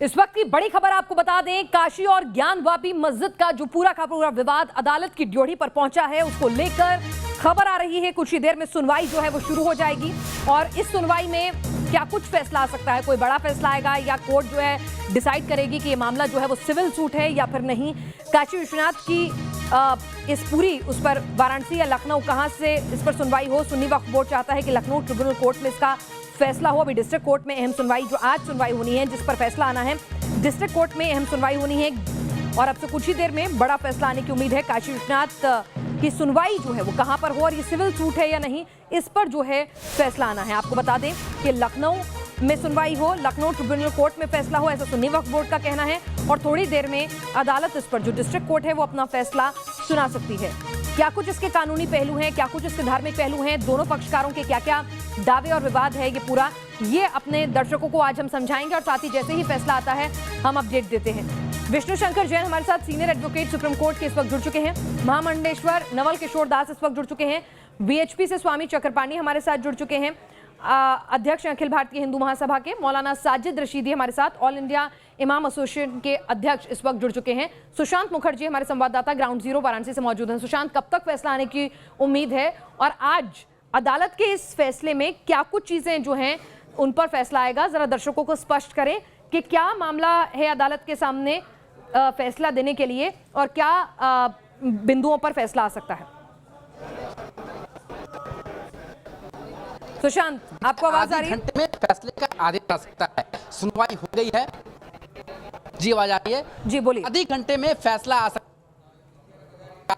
इस वक्त की बड़ी खबर आपको बता दें, काशी और ज्ञानवापी मस्जिद का जो पूरा का पूरा विवाद अदालत की ड्योढ़ी पर पहुंचा है, उसको लेकर खबर आ रही है कुछ ही देर में सुनवाई जो है वो शुरू हो जाएगी और इस सुनवाई में क्या कुछ फैसला आ सकता है। कोई बड़ा फैसला आएगा या कोर्ट जो है डिसाइड करेगी कि ये मामला जो है वो सिविल सूट है या फिर नहीं। काशी विश्वनाथ की इस पूरी उस पर वाराणसी या लखनऊ कहां से इस पर सुनवाई हो। सुन्नी वक्फ बोर्ड चाहता है कि लखनऊ ट्रिब्यूनल कोर्ट में इसका फैसला हो। अभी डिस्ट्रिक्ट कोर्ट में अहम सुनवाई जो आज सुनवाई होनी है, जिस पर फैसला आना है, डिस्ट्रिक्ट कोर्ट में अहम सुनवाई होनी है और अब से कुछ ही देर में बड़ा फैसला आने की उम्मीद है। काशी विश्वनाथ की सुनवाई जो है वो कहां पर हो और ये सिविल सूट है या नहीं, इस पर जो है फैसला आना है। आपको बता दें कि लखनऊ में सुनवाई हो, लखनऊ ट्रिब्यूनल कोर्ट में फैसला हो, ऐसा सुन्नी वक्फ बोर्ड का कहना है और थोड़ी देर में अदालत इस पर जो डिस्ट्रिक्ट कोर्ट है वो अपना फैसला सुना सकती है। क्या कुछ इसके कानूनी पहलू हैं, क्या कुछ इसके धार्मिक पहलू हैं, दोनों पक्षकारों के क्या क्या दावे और विवाद है, ये पूरा ये अपने दर्शकों को आज हम समझाएंगे और साथ ही जैसे ही फैसला आता है हम अपडेट देते हैं। विष्णु शंकर जैन हमारे साथ सीनियर एडवोकेट सुप्रीम कोर्ट के इस वक्त जुड़ चुके हैं। महामंडलेश्वर नवल किशोर दास इस वक्त जुड़ चुके हैं। वीएचपी से स्वामी चक्रपाणी हमारे साथ जुड़ चुके हैं। अध्यक्ष अखिल भारतीय हिंदू महासभा के मौलाना साजिद रशीदी हमारे साथ, ऑल इंडिया इमाम एसोसिएशन के अध्यक्ष इस वक्त जुड़ चुके हैं। सुशांत मुखर्जी हमारे संवाददाता ग्राउंड जीरो वाराणसी से मौजूद हैं। सुशांत, कब तक फैसला आने की उम्मीद है और आज अदालत के इस फैसले में क्या कुछ चीजें जो हैं उन पर फैसला आएगा, जरा दर्शकों को स्पष्ट करें कि क्या मामला है अदालत के सामने फैसला देने के लिए और क्या बिंदुओं पर फैसला आ सकता है। सुशांत, आपको आवाज आ रही है? घंटे में फैसले का आदेश आ सकता है। सुनवाई हो गई है जी, आवाज आ रही है जी, बोलिए। आधे घंटे में फैसला आ सकता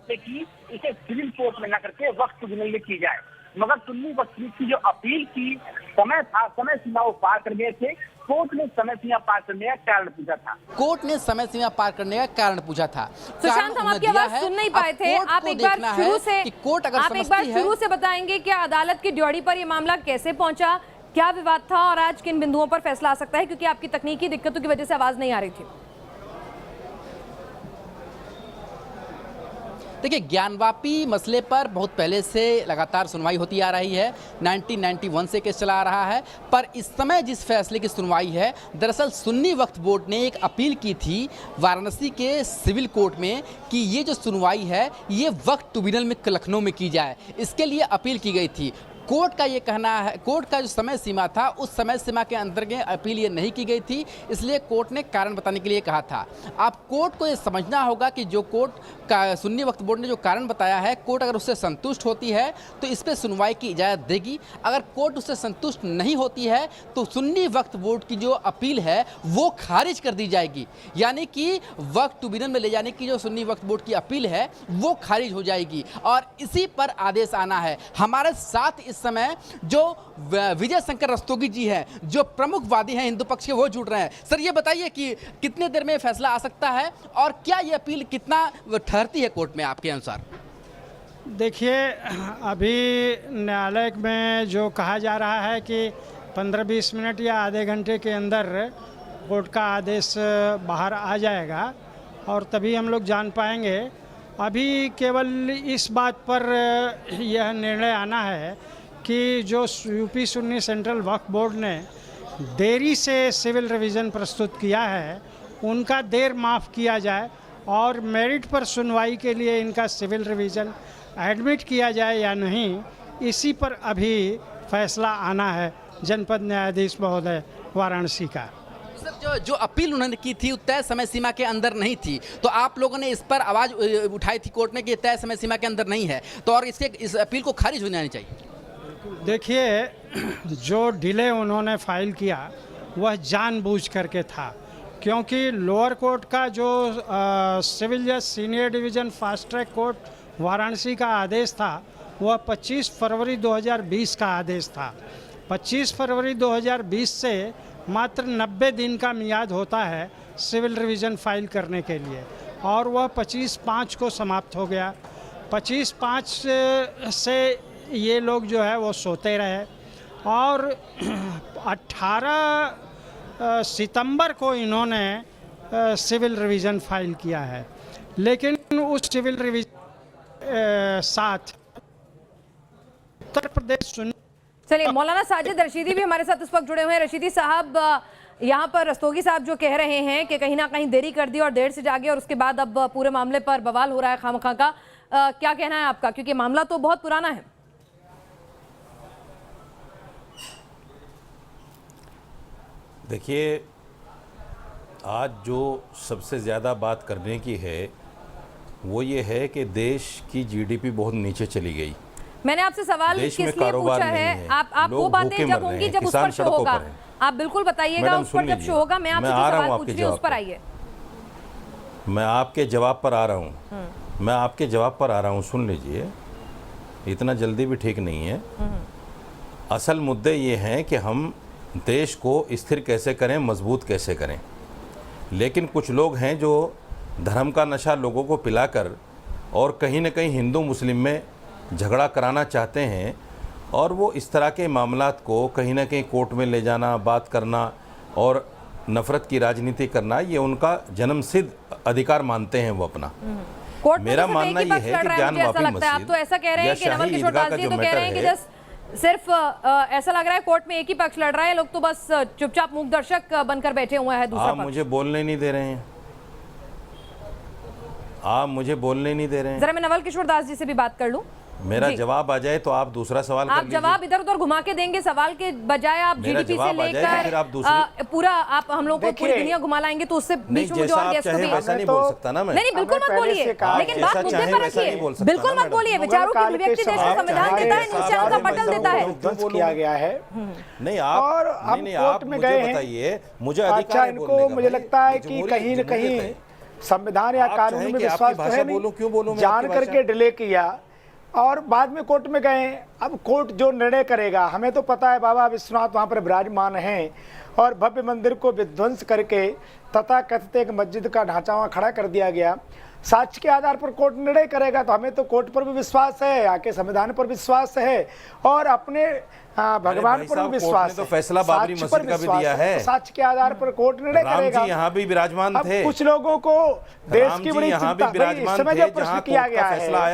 है कि इसे सिविल कोर्ट में न करके वक्त ट्रिब्यूनल में की जाए, मगर सुन्नी वक्फ की जो अपील की समय था, समय सीमा वो पार कर गए थे। कोर्ट ने समय सीमा पार करने का कारण पूछा था। कोर्ट ने समय सीमा पार करने का कारण पूछा था। सुशांत, हम आपकी आवाज सुन नहीं पाए थे। आप एक बार शुरू से बताएंगे क्या अदालत की ड्योढ़ी पर यह मामला कैसे पहुंचा, क्या विवाद था और आज किन बिंदुओं पर फैसला आ सकता है, क्योंकि आपकी तकनीकी दिक्कतों की वजह से आवाज नहीं आ रही थी। देखिए, ज्ञानवापी मसले पर बहुत पहले से लगातार सुनवाई होती आ रही है। 1991 से केस चला आ रहा है, पर इस समय जिस फैसले की सुनवाई है, दरअसल सुन्नी वक्फ बोर्ड ने एक अपील की थी वाराणसी के सिविल कोर्ट में कि ये जो सुनवाई है ये वक्फ ट्रिब्यूनल में लखनऊ में की जाए। इसके लिए अपील की गई थी। कोर्ट का ये कहना है, कोर्ट का जो समय सीमा था उस समय सीमा के अंतर्गत अपील ये नहीं की गई थी, इसलिए कोर्ट ने कारण बताने के लिए कहा था। अब कोर्ट को ये समझना होगा कि जो कोर्ट का सुन्नी वक्फ बोर्ड ने जो कारण बताया है, कोर्ट अगर उससे संतुष्ट होती है तो इस पर सुनवाई की इजाज़त देगी। अगर कोर्ट उससे संतुष्ट नहीं होती है तो सुन्नी वक्फ बोर्ड की जो अपील है वो खारिज कर दी जाएगी, यानी कि वक्फ ट्रिब्यूनल में ले जाने की जो सुन्नी वक्फ बोर्ड की अपील है वो खारिज हो जाएगी और इसी पर आदेश आना है। हमारे साथ इस समय जो विजय शंकर रस्तोगी जी हैं, जो प्रमुख वादी हैं हिंदू पक्ष के, वो जुड़ रहे हैं। सर, ये बताइए कि कितने देर में फैसला आ सकता है और क्या ये अपील कितना ठहरती है कोर्ट में आपके अनुसार? देखिए, अभी न्यायालय में जो कहा जा रहा है कि 15-20 मिनट या आधे घंटे के अंदर कोर्ट का आदेश बाहर आ जाएगा और तभी हम लोग जान पाएंगे। अभी केवल इस बात पर यह निर्णय आना है कि जो यूपी सुन्नी सेंट्रल वक्फ बोर्ड ने देरी से सिविल रिवीजन प्रस्तुत किया है उनका देर माफ़ किया जाए और मेरिट पर सुनवाई के लिए इनका सिविल रिवीजन एडमिट किया जाए या नहीं, इसी पर अभी फैसला आना है जनपद न्यायाधीश महोदय वाराणसी का। सर, जो अपील उन्होंने की थी तय समय सीमा के अंदर नहीं थी, तो आप लोगों ने इस पर आवाज़ उठाई थी कोर्ट में कि तय समय सीमा के अंदर नहीं है, तो और इस अपील को खारिज हो जानी चाहिए। देखिए, जो डिले उन्होंने फाइल किया वह जानबूझ करके था, क्योंकि लोअर कोर्ट का जो सिविल जज senior division fast track court Varanasi का आदेश था वह 25 फरवरी 2020 का आदेश था। 25 फरवरी 2020 से मात्र 90 दिन का मियाद होता है सिविल रिवीजन फाइल करने के लिए और वह 25/5 को समाप्त हो गया। 25/5 से ये लोग जो है वो सोते रहे और 18 सितंबर को इन्होंने सिविल रिवीजन फाइल किया है, लेकिन उस सिविल रिवीजन साथ उत्तर प्रदेश सुन्नी चलिए, मौलाना साजिद रशीदी भी हमारे साथ इस वक्त जुड़े हुए हैं। रशीदी साहब, यहाँ पर रस्तोगी साहब जो कह रहे हैं कि कहीं ना कहीं देरी कर दी और देर से जागे और उसके बाद अब पूरे मामले पर बवाल हो रहा है खामखा का, क्या कहना है आपका, क्योंकि मामला तो बहुत पुराना है? देखिए, आज जो सबसे ज़्यादा बात करने की है वो ये है कि देश की जीडीपी बहुत नीचे चली गई। मैंने आपसे सवाल किस लिए पूछा है, आप वो बातें जब होंगी जब उस पर शो होगा, आप बिल्कुल बताइएगा उस पर जब शो होगा। मैं आपसे जो सवाल पूछ रही हूं उस पर आइए। मैं आपके जवाब पर आ रहा हूं, सुन लीजिए, इतना जल्दी भी ठीक नहीं है। असल मुद्दे ये हैं कि हम देश को स्थिर कैसे करें, मजबूत कैसे करें। लेकिन कुछ लोग हैं जो धर्म का नशा लोगों को पिलाकर और कहीं न कहीं हिंदू मुस्लिम में झगड़ा कराना चाहते हैं, और वो इस तरह के मामलात को कहीं ना कहीं कोर्ट में ले जाना, बात करना और नफ़रत की राजनीति करना, ये उनका जन्मसिद्ध अधिकार मानते हैं वो अपना। मेरा मानना ये है कि ज्ञान वापी मस्जिद, आप तो ऐसा कह रहे हैं कि नवल किशोर दास जी तो कह रहे हैं कि जस्ट सिर्फ ऐसा लग रहा है कोर्ट में एक ही पक्ष लड़ रहा है, लोग तो बस चुपचाप मूक दर्शक बनकर बैठे हुए हैं। दूसरा आप मुझे बोलने नहीं दे रहे हैं, जरा मैं नवल किशोर दास जी से भी बात कर लूं। मेरा जवाब आ जाए तो आप दूसरा सवाल कर लीजिए। आप जवाब इधर उधर घुमा के देंगे, सवाल के बजाय आप जीडीपी से लेकर पूरा आप हम लोग को पूरी दुनिया घुमा लाएंगे, तो उससे बीच में जो और गेस्ट भी वैसा नहीं बोल सकता ना मैं। नहीं बिल्कुल मत बोलिए, लेकिन बात मुद्दे पर रखिए, बिल्कुल मत बोलिए। विचारों की अभिव्यक्ति देश का संविधान देता है, नीचे का पटल देता है। किया गया है नहीं आप मुझे बताइए, मुझे अच्छा इनको मुझे लगता है कि कहीं न कहीं संविधान या कानून में विश्वास तो है नहीं, जान करके डिले किया और बाद में कोर्ट में गए। अब कोर्ट जो निर्णय करेगा, हमें तो पता है बाबा विश्वनाथ वहाँ पर विराजमान हैं और भव्य मंदिर को विध्वंस करके तथा कथित एक मस्जिद का ढांचा वहाँ खड़ा कर दिया गया। साक्ष्य के आधार पर कोर्ट निर्णय करेगा, तो हमें तो कोर्ट पर भी विश्वास है, आके संविधान पर विश्वास है और अपने भगवान पर भी विश्वास है। तो फैसला बाबरी मस्जिद का भी दिया है, तो साक्ष्य के आधार पर कोर्ट निर्णय करेगा। यहाँ भी विराजमान थे, कुछ लोगों को देश की बड़ी चिंता, इसमें जो प्रश्न किया गया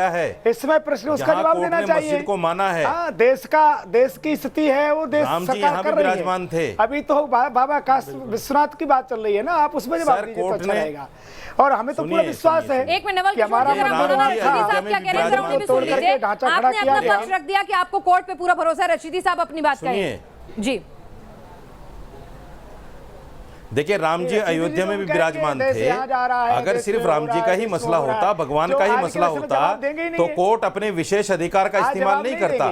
है, इसमें प्रश्न उसका जवाब देना चाहिए। मस्जिद को माना है, देश की स्थिति है वो देश सरकार कर रही है। अभी तो बाबा काशी विश्वनाथ की बात चल रही है ना, आप उसमें जवाब दीजिए तो अच्छा रहेगा। और हमें तो पूरा विश्वास है एक मिनट नवल किशोर साहब क्या कह रहे हैं, जरा उन्हें भी सुन लीजिए। आपने अपना पक्ष रख दिया कि आपको कोर्ट पे पूरा भरोसा है। रशीदी साहब अपनी बात करें जी। देखिए, राम जी अयोध्या में भी विराजमान थे। अगर सिर्फ राम जी का ही मसला होता, भगवान का ही मसला होता, तो कोर्ट अपने विशेष अधिकार का इस्तेमाल नहीं करता।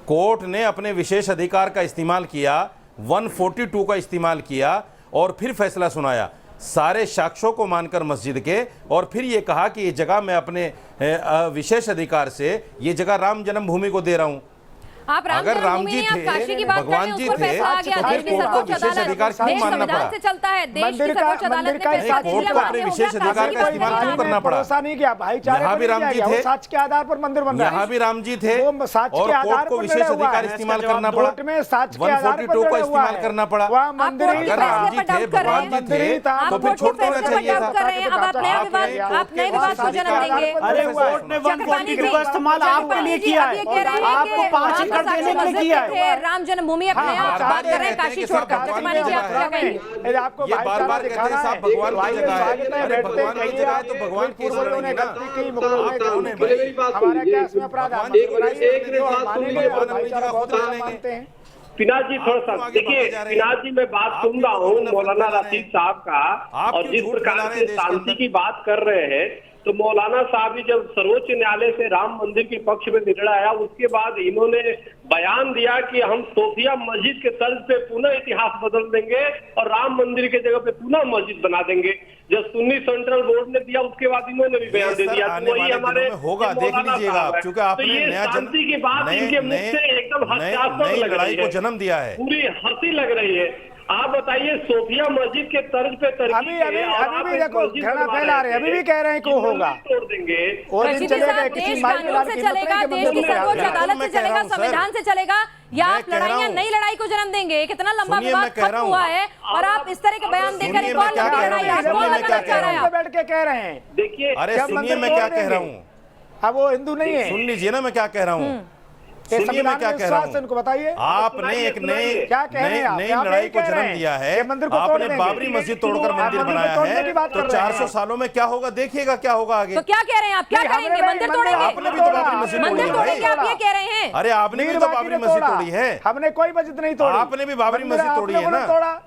कोर्ट ने अपने विशेष अधिकार का इस्तेमाल किया, 142 का इस्तेमाल किया और फिर फैसला सुनाया सारे साक्ष्यों को मानकर मस्जिद के, और फिर ये कहा कि ये जगह मैं अपने विशेष अधिकार से ये जगह राम जन्मभूमि को दे रहा हूं। अगर राम जी थे, भगवान जी थे, तो फिर कोर्ट को विशेष अधिकार क्यों मानना पड़ा? से चलता है देश की सर्वोच्च अदालत ने कोर्ट को अपने विशेष अधिकार का इस्तेमाल क्यों करना पड़ा? यहाँ भी राम जी थे, साक्ष्य के आधार पर मंदिर बन रहा है। यहाँ भी राम जी थे और कोर्ट को विशेष अधिकार इस्तेमाल करना पड़ा, 142 का इस्तेमाल करना पड़ा। अगर राम जी थे, भगवान जी थे, तो फिर छोड़ देना चाहिए था। अब आप नए विवाद को जन्म देंगे। अरे कोर्ट ने 142 का इस्तेमाल आपके लिए किया है, आपको 5 राम जन्मभूमि अपने आप बात कर रहे हैं, काशी छोड़कर। आपको ये बार-बार कहते हैं साहब भगवान की जगह है, अरे भगवान की जगह है तो भगवान की जगह है ना। हमारा क्या इसमें अपराध है? पिनाज जी थोड़ा सा देखिए, पिनाज जी मैं बात सुन रहा हूँ मौलाना रशीद साहब का, और जिस प्रकार से शांति की बात कर रहे हैं, तो मौलाना साहब ने जब सर्वोच्च न्यायालय से राम मंदिर के पक्ष में निर्णय आया, उसके बाद इन्होंने बयान दिया कि हम सोफिया मस्जिद के तर्ज पे पुनः इतिहास बदल देंगे और राम मंदिर के जगह पे पुनः मस्जिद बना देंगे। जब सुन्नी सेंट्रल बोर्ड ने दिया, उसके बाद इन्होंने भी बयान दे दिया। वही हमारे होगा, देख लीजिएगा आप, क्योंकि आपने नया शांति की बात इनके मुख से एकदम नई लड़ाई को जन्म दिया है, पूरी हंसी लग रही है। आप बताइए, सोफिया मस्जिद के तर्ज पे अभी भी देखो घृणा फैला रहे हैं, अभी भी कह रहे हैं कि होगा, तोड़ देंगे। और दिन चलेगा, किसी कानून से चलेगा, देश की सर्वोच्च अदालत से चलेगा, संविधान से चलेगा, या आप लड़ाइयां नई लड़ाई को जन्म देंगे? कितना लंबा विवाद खत्म हुआ है और आप इस तरह के बयान देकर एक और लंबी लड़ाई बैठ के कह रहे हैं। देखिए, अरे सुनिए मैं क्या कह रहा हूँ, अब वो हिंदू नहीं है, सुन लीजिए ना मैं क्या कह रहा हूँ। सुनिए मैं क्या कह रहा हूँ, उनको बताइए। आपने एक नई लड़ाई को जन्म दिया है, आपने बाबरी मस्जिद तोड़कर मंदिर बनाया है, तो 400 सालों में क्या होगा, देखिएगा क्या होगा आगे। तो क्या कह रहे हैं आप, क्या करेंगे? मंदिर तोड़ेंगे? आपने भी तो बाबरी मस्जिद मंदिर तोड़ेंगे आप ये कह रहे हैं? अरे आपने भी तो बाबरी मस्जिद तोड़ी है। हमने कोई मस्जिद नहीं तोड़ी। आपने भी बाबरी मस्जिद तोड़ी है ना,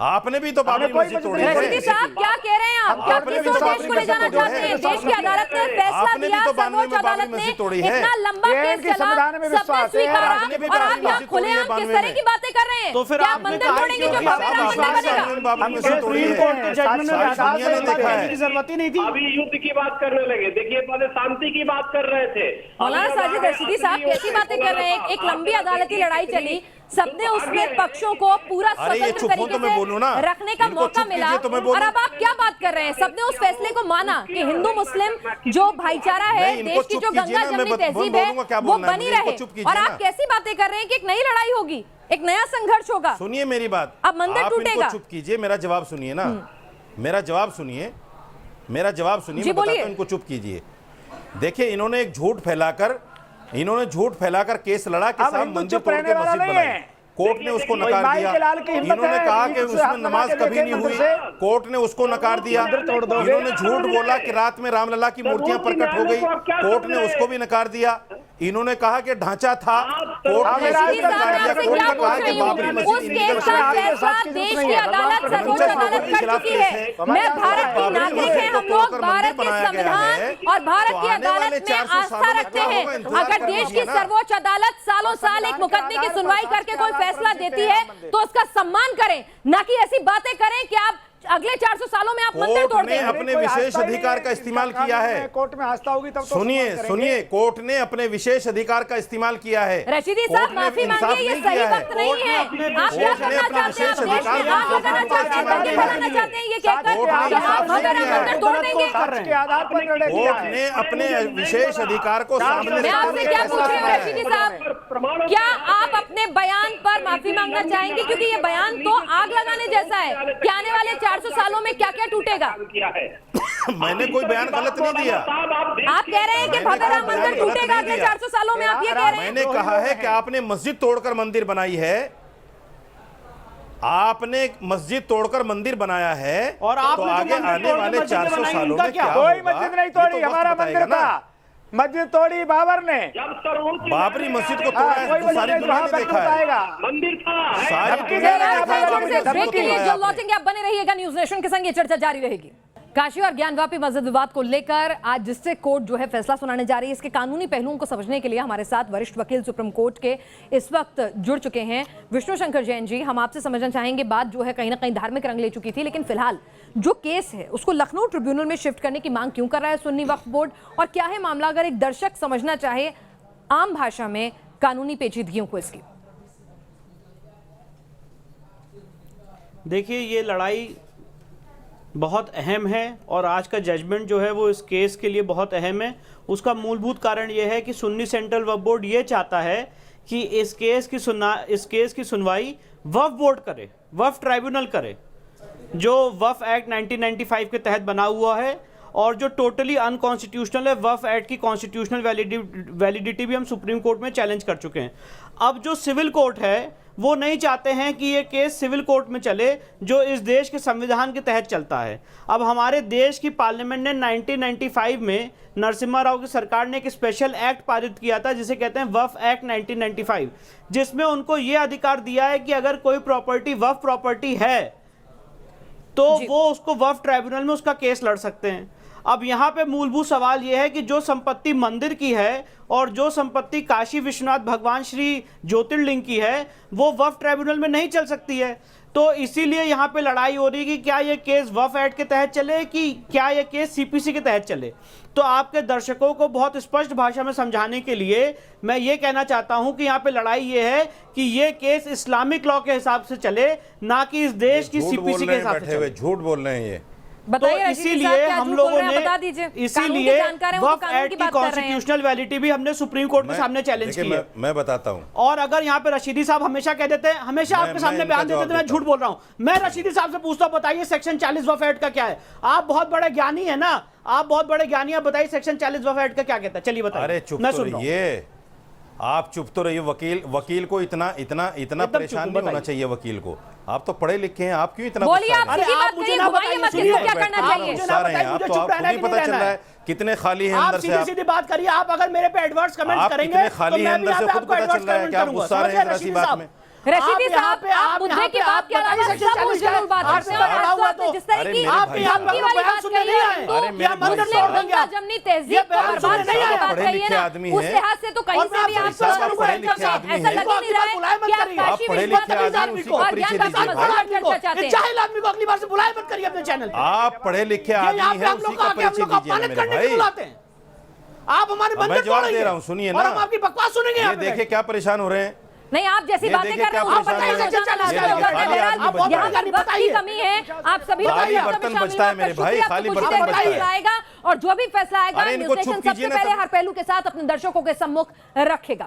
आपने भी तो बाबरी मस्जिद तोड़ी है। रशीदी साहब क्या कह रहे हैं आप? क्या आपने भी किसको तो देश को ले जाना चाहते हैं? देश की अदालत ने फैसला आपने भी दिया, तो सर्वोच्च अदालत ने इतना लंबा केस चला, सबने स्वीकारा, और आप यहाँ खुलेआम किस तरह की बातें कर रहे हैं? तो फिर क्या आपने मंदिर कहा तोड़ेंगे जो कि भव्य राम मंदिर बनेगा? बाबरी मस्जिद तोड़ी सुप्रीम कोर्ट के है, जजमेंट में दुनिया ने देखा है। की जरूरत ही नहीं थी। अभी युद्ध की बात करने लगे। देखिए पहले शांति की बात कर रहे थे। मौलाना साजिद रशीदी साहब कैसी बातें कर रहे हैं? एक लंबी अदालती लड़ाई चली, सबने उसमें पक्षों को पूरा अरे ये स्वतंत्र चुप हो तरीके तो मैं बोलूं ना, से रखने का इनको मौका चुप मिला, कीजिए तो मैं बोलूं। और अब आप क्या बात कर रहे हैं? सबने उस फैसले को माना कि हिंदू मुस्लिम जो भाईचारा है, नहीं, इनको देश की चुप जो कीजिए गंगा ना, मैं जमनी तहजीब है बोलूंगा क्या वो बोलना है बनी मुझे, इनको रहे, चुप कीजिए और आप ना। कैसी बातें कर रहे हैं कि एक नई लड़ाई होगी, एक नया संघर्ष होगा? सुनिए मेरी बात, अब मंदिर आप टूटेगा। इनको चुप कीजिए, मेरा जवाब सुनिए ना, मेरा जवाब सुनिए, मेरा जवाब सुनिए, जी मैं बताता बोलिए। हूं, इनको चुप कीजिए। देखिए इन्होंने एक झूठ फैलाकर केस लड़ा कि अब साहब हिंदू मंदिर चुप तोड़ रहने के वाला मस्जिद नहीं बनाई, है। कोर्ट ने उसको कोई नकार माई दिया। के लाल की हिम्मत इन्होंने है, कहा कि ईद से उसमें हाथ नमाज लगा के कभी नहीं देखे हुई, मंदिर से। कोर्ट ने उसको नकार दिया। मंदिर तोड़ दोगे। इन्होंने झूठ बोला कि रात में रामलला की मूर्तियां प्रकट हो गई, कोर्ट ने उसको भी नकार दिया। इन्होंने कहा कि ढांचा था, कोर्ट ने उसको भी नकार दिया। कोर्ट ने कहा कि बाबरी उस मस्जिद केस इलीगल का है। फैसला देश की अदालत, सर्वोच्च अदालत कर चुकी है। मैं भारत की नागरिक है, हम लोग भारत के संविधान और भारत की अदालत में आस्था रखते हैं। अगर देश की सर्वोच्च अदालत सालों साल एक मुकदमे की सुनवाई करके कोई फैसला देती है तो उसका सम्मान करें, ना कि ऐसी बातें करें कि आप अगले 400 सालों में आप मंदिर तोड़ कोर्ट ने दें। अपने विशेष अधिकार का इस्तेमाल किया है। कोर्ट में आस्था होगी तब तो सुनिए, कोर्ट ने अपने विशेष अधिकार का इस्तेमाल किया है। रशीदी साहब माफी मांगिए, ये सही वक्त नहीं है। आप क्या करना चाहते हैं? आप देश में आग लगाना चाहते हैं, दंगे फैलाना चाहते हैं, ये कहकर कि आप भव्य राम मंदिर तोड़ देंगे? के आधार पर निर्णय किया कोर्ट है। ने अपने विशेष अधिकार को सामने मैं आपसे क्या रखकर पूछ रही हूँ फैसला रशीदी किया है। साहब, क्या आप अपने बयान पर माफी मांगना चाहेंगे? क्योंकि ये बयान तो आग लगाने जैसा है कि आने वाले 400 सालों में क्या क्या टूटेगा। किया है। मैंने कोई बयान गलत नहीं दिया। आप कह रहे हैं कि भव्य राम मंदिर टूटेगा अगले 400 सालों में, आप ये कह रहे हैं? मैंने कहा है कि आपने मस्जिद तोड़कर मंदिर बनाई है, आपने मस्जिद तोड़कर मंदिर बनाया है, और तो आपने जो आगे मंदिर आने तोड़ के वाले मस्जिद 400 बनाई, सालों उनका में क्या? क्या कोई होगा, मस्जिद नहीं ये तो तोड़ी, वक्त हमारा बताएगा मंदिर ना। था। मस्जिद तोड़ी बाबर ने। जब सर्वोच्च बाबरी मस्जिद को तोड़ा हाँ, है कोई तो सारी मस्जिद दुनिया वहाँ ने पर देखा है, बताएगा। मंदिर था। सारी धमकी दुनिया दे ने रहा है, देखा है, थोड़ी देर सबको ब्रेक के लिए तोड़ा है जब लौटेंगे आप बने रहिएगा न्यूज नेशन के संग, ये चर्चा जारी रहेगी। काशी और ज्ञानवापी मस्जिद विवाद को लेकर आज जिससे कोर्ट जो है फैसला सुनाने जा रही है, इसके कानूनी पहलुओं को समझने के लिए हमारे साथ वरिष्ठ वकील सुप्रीम कोर्ट के इस वक्त जुड़ चुके हैं विष्णु शंकर जैन जी। हम आपसे समझना चाहेंगे, बात जो है कहीं ना कहीं धार्मिक रंग ले चुकी थी, लेकिन फिलहाल जो केस है उसको लखनऊ ट्रिब्यूनल में शिफ्ट करने की मांग क्यों कर रहा है सुन्नी वक्फ बोर्ड, और क्या है मामला अगर एक दर्शक समझना चाहे आम भाषा में कानूनी पेचीदगियों को इसकी? देखिए, ये लड़ाई बहुत अहम है और आज का जजमेंट जो है वो इस केस के लिए बहुत अहम है। उसका मूलभूत कारण ये है कि सुन्नी सेंट्रल वक्फ बोर्ड ये चाहता है कि इस केस की सुनवाई वक्फ बोर्ड करे, वक्फ ट्राइब्यूनल करे, जो वक्फ एक्ट 1995 के तहत बना हुआ है और जो टोटली अनकॉन्स्टिट्यूशनल है। वक्फ एक्ट की कॉन्स्टिट्यूशनल वैलिडिटी भी हम सुप्रीम कोर्ट में चैलेंज कर चुके हैं। अब जो सिविल कोर्ट है वो नहीं चाहते हैं कि ये केस सिविल कोर्ट में चले, जो इस देश के संविधान के तहत चलता है। अब हमारे देश की पार्लियामेंट ने 1995 में नरसिम्हा राव की सरकार ने एक स्पेशल एक्ट पारित किया था जिसे कहते हैं वक्फ एक्ट 1995, जिसमें उनको ये अधिकार दिया है कि अगर कोई प्रॉपर्टी वक्फ प्रॉपर्टी है तो वो उसको वक्फ ट्राइब्यूनल में उसका केस लड़ सकते हैं। अब यहाँ पे मूलभूत सवाल ये है कि जो संपत्ति मंदिर की है और जो संपत्ति काशी विश्वनाथ भगवान श्री ज्योतिर्लिंग की है वो वक्फ ट्राइब्यूनल में नहीं चल सकती है। तो इसीलिए यहाँ पे लड़ाई हो रही है कि क्या ये केस वक्फ एक्ट के तहत चले कि क्या ये केस सीपीसी के तहत चले। तो आपके दर्शकों को बहुत स्पष्ट भाषा में समझाने के लिए मैं ये कहना चाहता हूं कि यहाँ पे लड़ाई ये है कि ये केस इस्लामिक लॉ के हिसाब से चले, ना कि इस देश की सीपीसी के हिसाब से चले। झूठ बोल रहे हैं ये। बताइए तो इसीलिए हम लोगों ने बता दीजिए, इसीलिए वक्फ एक्ट की कॉन्स्टिट्यूशनल वैलिडिटी भी हमने सुप्रीम कोर्ट के सामने चैलेंज की है। मैं बताता हूं। और अगर यहाँ पे रशीदी साहब हमेशा कह देते हैं, हमेशा आपके सामने बयान देते थे मैं झूठ बोल रहा हूं। मैं रशीदी साहब से पूछता हूं, बताइए सेक्शन 40 वक्फ एक्ट का क्या है? आप बहुत बड़े ज्ञानी है ना, आप बहुत बड़े ज्ञानी, आप बताइए सेक्शन 40 वक्फ एक्ट का क्या कहता है? चलिए बताइए। अरे चुप मैं सुन रहा हूं। आप चुप तो रहिए। वकील को इतना परेशान नहीं होना चाहिए वकील को। आप तो पढ़े लिखे हैं, आप क्यों इतना बोलिए, आप गुस्सा सीधी रहे हैं? बात करिए, घुमाइए मत, किसको क्या करना चाहिए। गुस्सा रहे हैं आप, तो आपको नहीं पता चल रहा है कितने खाली हैं आप अंदर से। सीधी सीधी बात करिए। आप अगर मेरे पे एडवर्स कमेंट आप करेंगे कितने खाली हैं मैं भी अंदर से यहाँ पे खुद आपको पता चल adverse रहा है comment कि आप करूंगा। गुस्सा रहे हैं समझिए ऐसी रशीदी बात साहब। में। रशीदी आप साहब, यहाँ आप पे मुद्दे की बात के अलावा सब मुश्किल बात करते हैं, और आज तो आपने जिस तरह अरे की मेरे भाई यहाँ साहब, पे वाली बात सुनने कही नहीं है, आए। हिंदू अरे मेरे भाई मुस्लिम साहब, गंगा जमनी तहजीब को बयान बर्बाद सुनने करने नहीं की आए। बात पढ़े कही है लिखे ना, आदमी उस हैं। लिहाज से तो कहीं और से भी मैं आप आपसे सवाल पढ़े लिखे ऐसा आदमी लग हैं। ही नहीं रहा है बुलाए मत कि आप करिए। आप काशी पढ़े विश्वनाथ लिखे अभियान आदमी, उसी और को ज्ञान परिचय वापी दीजिए मस्जिद भाई। पर चर्चा चाहते हैं। जाहिल आदमी को अगली बार से बुलाए मत करिए अपने चैनल पे। आप पढ़े लिखे ये आदमी यहाँ हैं, पे हम उसी लोग का आके हम परिचय लोग को दीजिए अपमानित मेरे करने के भाई। बुलाते हैं। आप हमारे मैं बंदर जवाब तोड़ेंगे दे रहा हूँ, सुनिए और ना। हम आपकी बकवास सुनेंगे यहाँ ये पे। देखिए क्या परेशान हो रहे हैं। नहीं, आप जैसी ये बातें देखिए कर रहे क्या हो वहाँ पर परेशान जाहिल है। हो जाना ये शुरू देखिए, कर खाली दें। आदमी बहरहाल, बताइए। यहाँ पर वक्त की कमी है, आप सभी लोग खाली चर्चा में बर्तन शामिल बचता है हुए। मेरे भाई, शुक्रिया, खाली कुछ बर्तन देर में बचता है। फैसला आएगा, और जो भी फैसला आएगा अरे इनको न्यूज़ चुप नेशन सबसे कीजिए ना पहले तब। हर पहलू के साथ अपने दर्शकों के सम्मुख रखेगा।